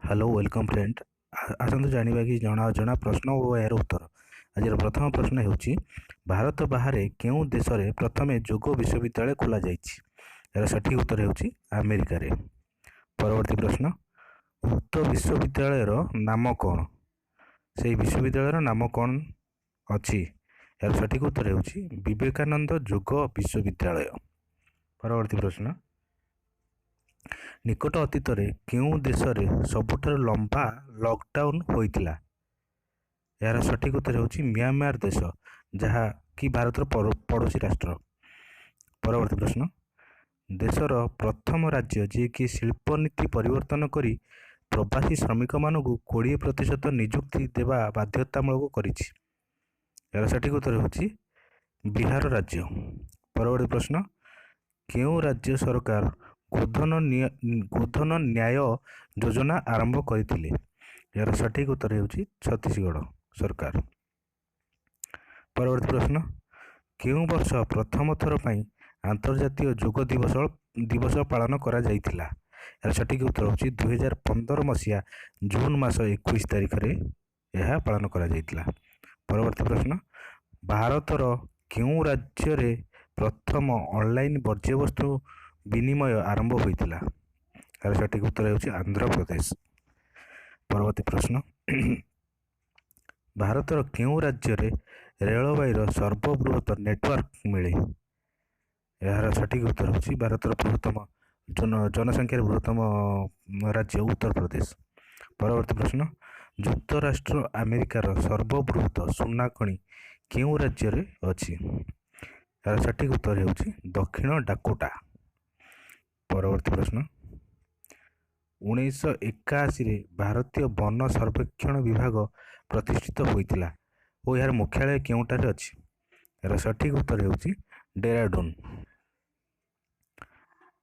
Hello welcome friend. आसतु जानिबा कि जଣା अजଣା प्रश्न और यार उत्तर। आज प्रथम प्रश्न ହେଉଛି भारत बाहर केउं देश रे प्रथमे जोग विश्वविद्यालय खोला जाइछि। यार सठिक उत्तर ହେଉଛି अमेरिका रे। परवर्ती प्रश्न, उक्त विश्वविद्यालय नाम कौन? से विश्वविद्यालय नाम कौन अछि? यार सठिक उत्तर ହେଉଛି विवेकानंद जोग विश्वविद्यालय। परवर्ती प्रश्न, निकट अतीत केउं देश रे सबुठारु लंबा लॉकडाउन होइतिला? यार सठिक उत्तर ହେଉଛି म्यांमार देश, जहाँ कि भारत पड़ोसी राष्ट्र। परवर्ती प्रश्न, देशर प्रथम राज्य जी कि शिल्प नीति परिवर्तन करी प्रवासी श्रमिक मानकु 20% नियुक्ति देवा बाध्यतामूलक करिछि। यार सठिक उत्तर ହେଉଛି बिहार राज्य। परवर्ती प्रश्न, केउं राज्य सरकार गोधन न्याय योजना आरंभ करथिले? यार सठिक उत्तर ହେଉଛି छत्तीसगढ़ सरकार। परवर्ती प्रश्न, केउं वर्ष प्रथम थर पई अंतर्जातीय योग दिवस पालन करा जाइतिला? यार सठिक उत्तर ହେଉଛି 2015 मसीहा जून मास 21 तारिख रे यह पालन करा जाइतिला। परवर्ती प्रश्न, भारतर केउं राज्य रे प्रथम ऑनलाइन वर्ज्यवस्तु विनिमय आरंभ होइतिला? यार सठिक उत्तर ହେଉଛି आंध्र प्रदेश। परवर्ती प्रश्न, भारतर केउं राज्य रे रेलवाई सर्वबृहत नेटवर्क मिले? यार सठिक उत्तर ହେଉଛି भारतर बृहत्तम जनसंख्यार बृहत्तम राज्य उत्तर प्रदेश। परवर्ती प्रश्न, युक्तराष्ट्र अमेरिकार सर्वबृहत सुना खଣି केउं राज्य रे अछि? यार सठिक उत्तर ହେଉଛି दक्षिण डाकोटा। परवर्ती प्रश्न, 1981 भारतीय वन सर्वेक्षण विभाग प्रतिष्ठित होइतिला और यार मुख्यालय केउंटारे अछि? यार सठिक उत्तर ହେଉଛି डेराडून।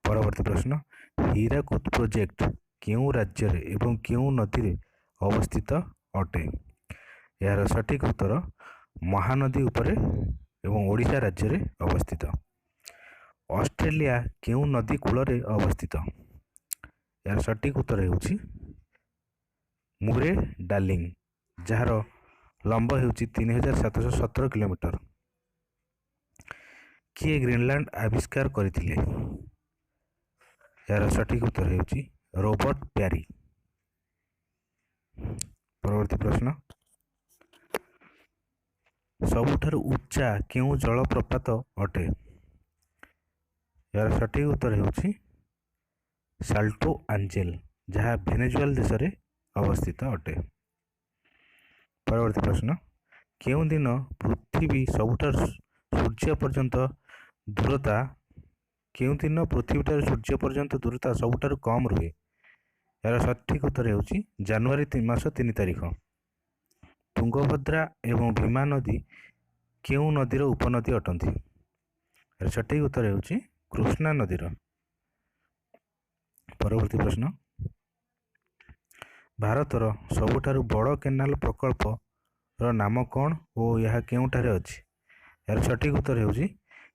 परवर्ती प्रश्न, हीराकुद प्रोजेक्ट केउं राज्य रे एवं केउं नदी रे अवस्थित अटे? यार सठिक उत्तर महानदी उपरे एवं ओडिशा राज्य रे अवस्थित। ऑस्ट्रेलिया केउं नदी कूल रे अवस्थित? यार सठिक उत्तर ହେଉଛି मुरे डार्लिंग, जार लंब ହେଉଛି 3717 किलोमीटर। किए ग्रीनलैंड आविष्कार करथिले? यार सठिक उत्तर ହେଉଛି रॉबर्ट प्यारी। परवर्ती प्रश्न, सबुठारु उच्चा केउं जलप्रपात अटे? यार सठिक उत्तर ହେଉଛି साल्टो आंजेल, जहाँ वेनेजुएला देश रे अवस्थित अटे। परवर्ती प्रश्न, केउं दिन पृथ्वी सबुठारु सूर्य पर्यंत दूरता सूर्य पर्यंत दूरता सबुठारु कम रुहे? यार सठिक उत्तर ହେଉଛି जनवरी मास 3 तारिख। तुंगभद्रा एवं भीमा नदी केउं नदीर उपनदी अटंती? यार सठिक उत्तर ହେଉଛି कृष्णा नदीर। परवर्ती प्रश्न, भारतर सबुठारु बड़ केनाल प्रकल्प रो नाम कौन और यह केउंठारे अछि? यार सठिक उत्तर ହେଉଛି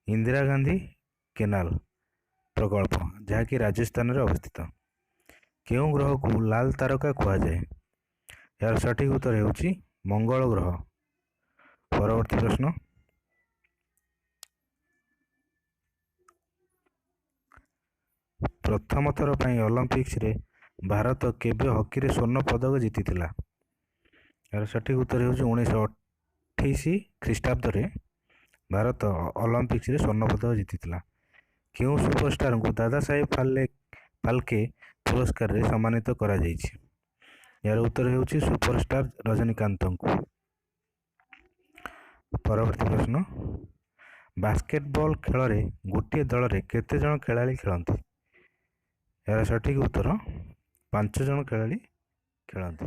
इंदिरा गांधी केनाल प्रकल्प, जहाँ कि राजस्थान रे अवस्थित। केउं ग्रह को लाल तारका कहा जाए? यार सठिक उत्तर ହେଉଛି मंगल ग्रह। परवर्ती प्रश्न, प्रथम थर पई ओलंपिक्स रे भारत केबे हॉकी रे स्वर्ण पदक जीतिथिला? यार सठिक उत्तर ହେଉଛି 1928 ख्रीष्टाब्द रे भारत ओलंपिक्स रे स्वर्ण पदक जीतिथिला। केउं सुपरस्टार को दादा साहेब फाल्के पुरस्कार रे सम्मानित करा जाइछि? यार उत्तर ହେଉଛି सुपरस्टार रजनीकांत को। परवर्ती प्रश्न, बास्केटबॉल खेल रे गोटे दल रे केते जण खेलाड़ी खेलंती? यार सठिक उत्तर 5 जण खेलाड़ी खेलंती।